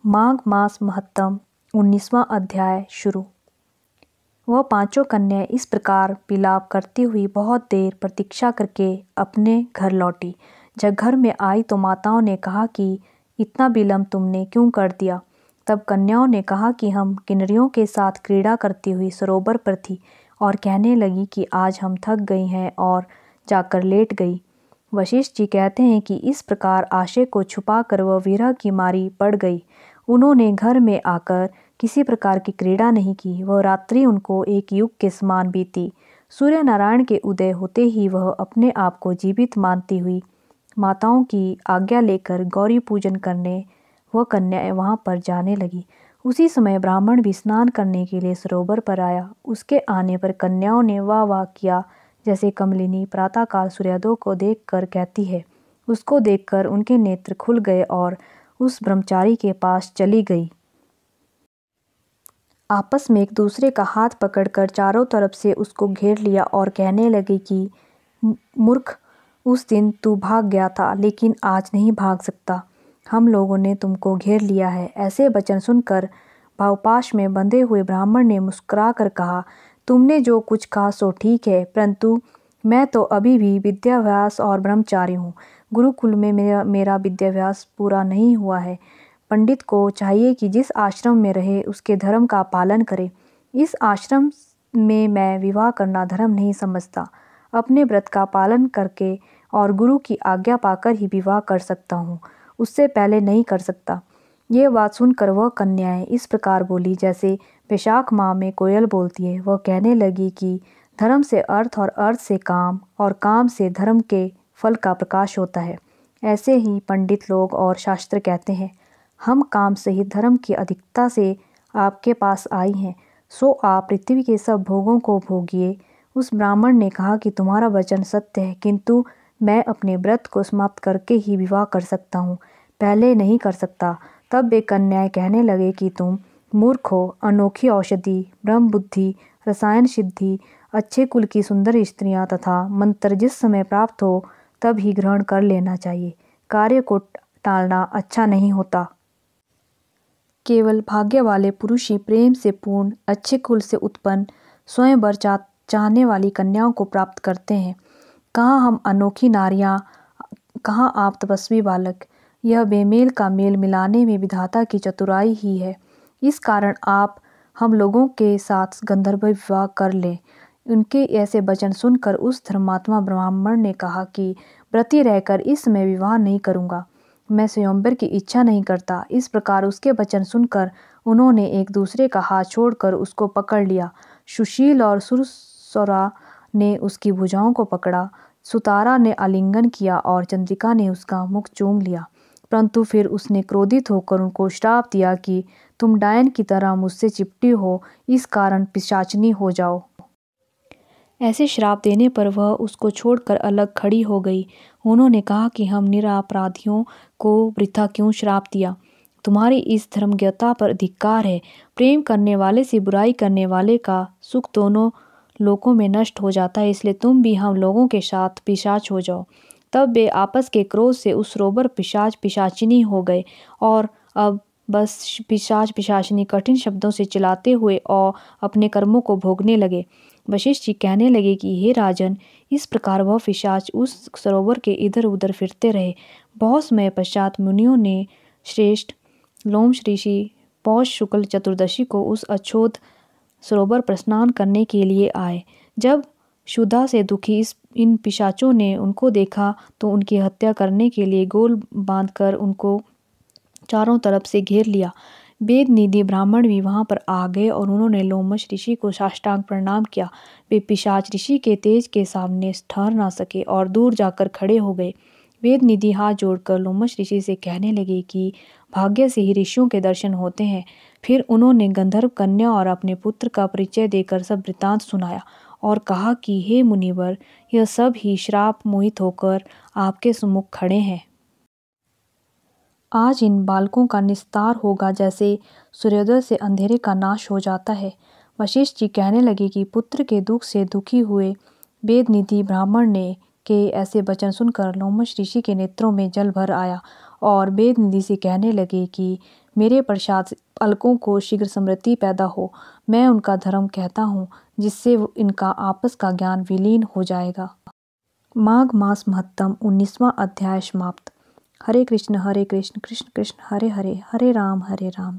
माघ मास महत्तम 19वां अध्याय शुरू। वह पांचों कन्याएं इस प्रकार विलाप करती हुई बहुत देर प्रतीक्षा करके अपने घर लौटी। जब घर में आई तो माताओं ने कहा कि इतना विलम्ब तुमने क्यों कर दिया। तब कन्याओं ने कहा कि हम किन्नरियों के साथ क्रीड़ा करती हुई सरोवर पर थी और कहने लगी कि आज हम थक गई हैं और जाकर लेट गई। वशिष्ठ जी कहते हैं कि इस प्रकार आशय को छुपाकर वह विरह की मारी पड़ गई। उन्होंने घर में आकर किसी प्रकार की क्रीड़ा नहीं की। वह रात्रि उनको एक युग के समान बीती। सूर्य नारायण के उदय होते ही वह अपने आप को जीवित मानती हुई माताओं की आज्ञा लेकर गौरी पूजन करने वह कन्याएं वहां पर जाने लगी। उसी समय ब्राह्मण भी स्नान करने के लिए सरोवर पर आया। उसके आने पर कन्याओं ने वाह वाह किया, जैसे कमलिनी प्रातःकाल सूर्योदय को देखकर कहती है। उसको देखकर उनके नेत्र खुल गए और उस ब्रह्मचारी के पास चली गई। आपस में एक दूसरे का हाथ पकड़कर चारों तरफ से उसको घेर लिया और कहने लगे कि मूर्ख, उस दिन तू भाग गया था लेकिन आज नहीं भाग सकता। हम लोगों ने तुमको घेर लिया है। ऐसे वचन सुनकर भावपाश में बंधे हुए ब्राह्मण ने मुस्कुरा कर कहा, तुमने जो कुछ कहा सो ठीक है, परंतु मैं तो अभी भी विद्याभ्यास और ब्रह्मचारी हूँ। गुरुकुल में मेरा विद्याभ्यास पूरा नहीं हुआ है। पंडित को चाहिए कि जिस आश्रम में रहे उसके धर्म का पालन करे। इस आश्रम में मैं विवाह करना धर्म नहीं समझता। अपने व्रत का पालन करके और गुरु की आज्ञा पाकर ही विवाह कर सकता हूँ, उससे पहले नहीं कर सकता। ये बात सुनकर वह कन्याएं इस प्रकार बोली जैसे वैशाख माह में कोयल बोलती है। वह कहने लगी कि धर्म से अर्थ और अर्थ से काम और काम से धर्म के फल का प्रकाश होता है। ऐसे ही पंडित लोग और शास्त्र कहते हैं। हम काम सहित धर्म की अधिकता से आपके पास आई हैं, सो आप पृथ्वी के सब भोगों को भोगिए। उस ब्राह्मण ने कहा कि तुम्हारा वचन सत्य है, किंतु मैं अपने व्रत को समाप्त करके ही विवाह कर सकता हूँ, पहले नहीं कर सकता। तब वे कन्याएं कहने लगे कि तुम मूर्ख हो। अनोखी औषधि, ब्रह्म बुद्धि, रसायन सिद्धि, अच्छे कुल की सुंदर स्त्रियां तथा मंत्र जिस समय प्राप्त हो तब ही ग्रहण कर लेना चाहिए। कार्य को टालना अच्छा नहीं होता। केवल भाग्य वाले पुरुष ही प्रेम से पूर्ण, अच्छे कुल से उत्पन्न, स्वयं वर चाहने वाली कन्याओं को प्राप्त करते हैं। कहाँ हम अनोखी नारियां, कहाँ आप तपस्वी बालक। यह बेमेल का मेल मिलाने में विधाता की चतुराई ही है। इस कारण आप हम लोगों के साथ गंधर्व विवाह कर लें। उनके ऐसे वचन सुनकर उस धर्मात्मा ब्राह्मण ने कहा कि व्रती रहकर इस समय विवाह नहीं करूँगा, मैं स्वयंवर की इच्छा नहीं करता। इस प्रकार उसके वचन सुनकर उन्होंने एक दूसरे का हाथ छोड़कर उसको पकड़ लिया। सुशील और सुरसरा ने उसकी भुजाओं को पकड़ा, सुतारा ने आलिंगन किया और चंद्रिका ने उसका मुख चूम लिया। परंतु फिर उसने क्रोधित होकर उनको श्राप दिया कि तुम डायन की तरह मुझसे चिपटी हो, इस कारण पिशाचिनी हो जाओ। ऐसे श्राप देने पर वह उसको छोड़कर अलग खड़ी हो गई। उन्होंने कहा कि हम निरपराधियों को वृथा क्यों श्राप दिया। तुम्हारी इस धर्मज्ञता पर धिक्कार है। प्रेम करने वाले से बुराई करने वाले का सुख दोनों लोकों में नष्ट हो जाता है, इसलिए तुम भी हम लोगों के साथ पिशाच हो जाओ। तब वे आपस के क्रोध से उस सरोवर पिशाच पिशाचिनी हो गए और अब बस पिशाच पिशाचिनी कठिन शब्दों से चिल्लाते हुए और अपने कर्मों को भोगने लगे। वशिष्ठ जी कहने लगे कि हे राजन, इस प्रकार वह पिशाच उस सरोवर के इधर उधर फिरते रहे। बहुत समय पश्चात मुनियों ने श्रेष्ठ लोम ऋषि पौष शुक्ल चतुर्दशी को उस अछोद सरोवर पर स्नान करने के लिए आए। जब क्षुधा से दुखी इन पिशाचों ने उनको देखा तो उनकी हत्या करने के लिए गोल बांधकर उनको चारों तरफ से घेर लिया। वेद निधि ब्राह्मण भी वहां पर आ गए और उन्होंने लोमश ऋषि को साष्टांग प्रणाम किया। वे पिशाच ऋषि के तेज के सामने ठहर ना सके और दूर जाकर खड़े हो गए। वेद निधि हाथ जोड़कर लोमश ऋषि से कहने लगे कि भाग्य से ही ऋषियों के दर्शन होते हैं। फिर उन्होंने गंधर्व कन्या और अपने पुत्र का परिचय देकर सब वृतांत सुनाया और कहा कि हे मुनिवर, यह सब ही श्राप मोहित होकर आपके सम्मुख खड़े हैं। आज इन बालकों का निस्तार होगा जैसे सूर्योदय से अंधेरे का नाश हो जाता है। वशिष्ठ जी कहने लगे कि पुत्र के दुख से दुखी हुए वेद निधि ब्राह्मण ने के ऐसे वचन सुनकर लोमश ऋषि के नेत्रों में जल भर आया और वेद निधि से कहने लगे कि मेरे पश्चात अलकों को शीघ्र समृद्धि पैदा हो। मैं उनका धर्म कहता हूँ, जिससे इनका आपस का ज्ञान विलीन हो जाएगा। माघ मास महत्तम 19वां अध्याय समाप्त। हरे कृष्ण कृष्ण कृष्ण हरे हरे, हरे राम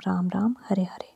राम राम हरे हरे।